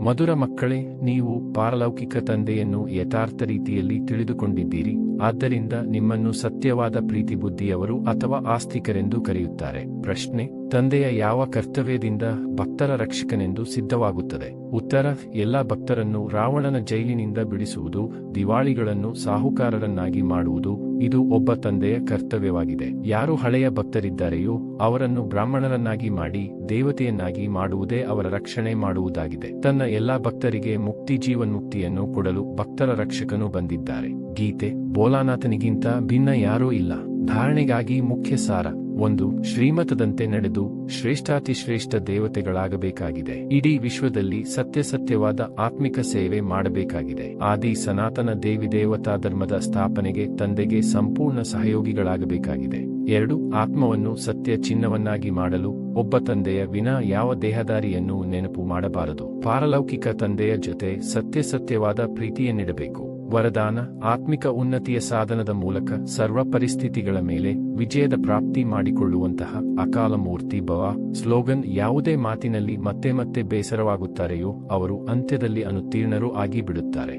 ಮಧುರ ಮಕ್ಕಳೇ, ನೀವು ಪಾರಲೌಕಿಕ ತಂದೆಯನ್ನು ಯಥಾರ್ಥ ರೀತಿಯಲ್ಲಿ ತಿಳಿದುಕೊಂಡಿದ್ದೀರಿ. ಆದ್ದರಿಂದ ನಿಮ್ಮನ್ನು ಸತ್ಯವಾದ ಪ್ರೀತಿ ಬುದ್ಧಿಯವರು ಅಥವಾ ಆಸ್ತಿಕರೆಂದು ಕರೆಯುತ್ತಾರೆ. ಪ್ರಶ್ನೆ: ತಂದೆಯ ಯಾವ ಕರ್ತವ್ಯದಿಂದ ಭಕ್ತರ ರಕ್ಷಕನೆಂದು ಸಿದ್ಧವಾಗುತ್ತದೆ? ಉತ್ತರ: ಎಲ್ಲ ಭಕ್ತರನ್ನು ರಾವಣನ ಜೈಲಿನಿಂದ ಬಿಡಿಸುವುದು, ದಿವಾಳಿಗಳನ್ನು ಸಾಹುಕಾರರನ್ನಾಗಿ ಮಾಡುವುದು. ಇದು ಒಬ್ಬ ತಂದೆಯ ಕರ್ತವ್ಯವಾಗಿದೆ. ಯಾರು ಹಳೆಯ ಭಕ್ತರಿದ್ದಾರೆಯೋ ಅವರನ್ನು ಬ್ರಾಹ್ಮಣರನ್ನಾಗಿ ಮಾಡಿ ದೇವತೆಯನ್ನಾಗಿ ಮಾಡುವುದೇ ಅವರ ರಕ್ಷಣೆ ಮಾಡುವುದಾಗಿದೆ. ತನ್ನ ಎಲ್ಲಾ ಭಕ್ತರಿಗೆ ಮುಕ್ತಿ ಜೀವನ್ಮುಕ್ತಿಯನ್ನು ಕೊಡಲು ಭಕ್ತರ ರಕ್ಷಕನು ಬಂದಿದ್ದಾರೆ. ಗೀತೆ: ಭೋಲಾನಾಥನಿಗಿಂತ ಭಿನ್ನ ಯಾರೂ ಇಲ್ಲ. ಧಾರಣೆಗಾಗಿ ಮುಖ್ಯ ಸಾರ: 1. ಶ್ರೀಮತದಂತೆ ನಡೆದು ಶ್ರೇಷ್ಠಾತಿಶ್ರೇಷ್ಠ ದೇವತೆಗಳಾಗಬೇಕಾಗಿದೆ. ಇಡೀ ವಿಶ್ವದಲ್ಲಿ ಸತ್ಯಸತ್ಯವಾದ ಆತ್ಮಿಕ ಸೇವೆ ಮಾಡಬೇಕಾಗಿದೆ. ಆದಿ ಸನಾತನ ದೇವಿ ದೇವತಾ ಧರ್ಮದ ಸ್ಥಾಪನೆಗೆ ತಂದೆಗೆ ಸಂಪೂರ್ಣ ಸಹಯೋಗಿಗಳಾಗಬೇಕಾಗಿದೆ. 2. ಆತ್ಮವನ್ನು ಸತ್ಯ ಚಿಹ್ನವನ್ನಾಗಿ ಮಾಡಲು ಒಬ್ಬ ತಂದೆಯ ವಿನಾ ಯಾವ ದೇಹದಾರಿಯನ್ನು ನೆನಪು ಮಾಡಬಾರದು. ಪಾರಲೌಕಿಕ ತಂದೆಯ ಜೊತೆ ಸತ್ಯಸತ್ಯವಾದ ಪ್ರೀತಿಯನ್ನಿಡಬೇಕು. ವರದಾನ: ಆತ್ಮಿಕ ಉನ್ನತಿಯ ಸಾಧನದ ಮೂಲಕ ಸರ್ವ ಪರಿಸ್ಥಿತಿಗಳ ಮೇಲೆ ವಿಜಯದ ಪ್ರಾಪ್ತಿ ಮಾಡಿಕೊಳ್ಳುವಂತಹ ಅಕಾಲ ಮೂರ್ತಿ ಭವ. ಸ್ಲೋಗನ್: ಯಾವುದೇ ಮಾತಿನಲ್ಲಿ ಮತ್ತೆ ಮತ್ತೆ ಬೇಸರವಾಗುತ್ತಾರೆಯೋ ಅವರು ಅಂತ್ಯದಲ್ಲಿ ಅನುತ್ತೀರ್ಣರೂ ಆಗಿ ಬಿಡುತ್ತಾರೆ.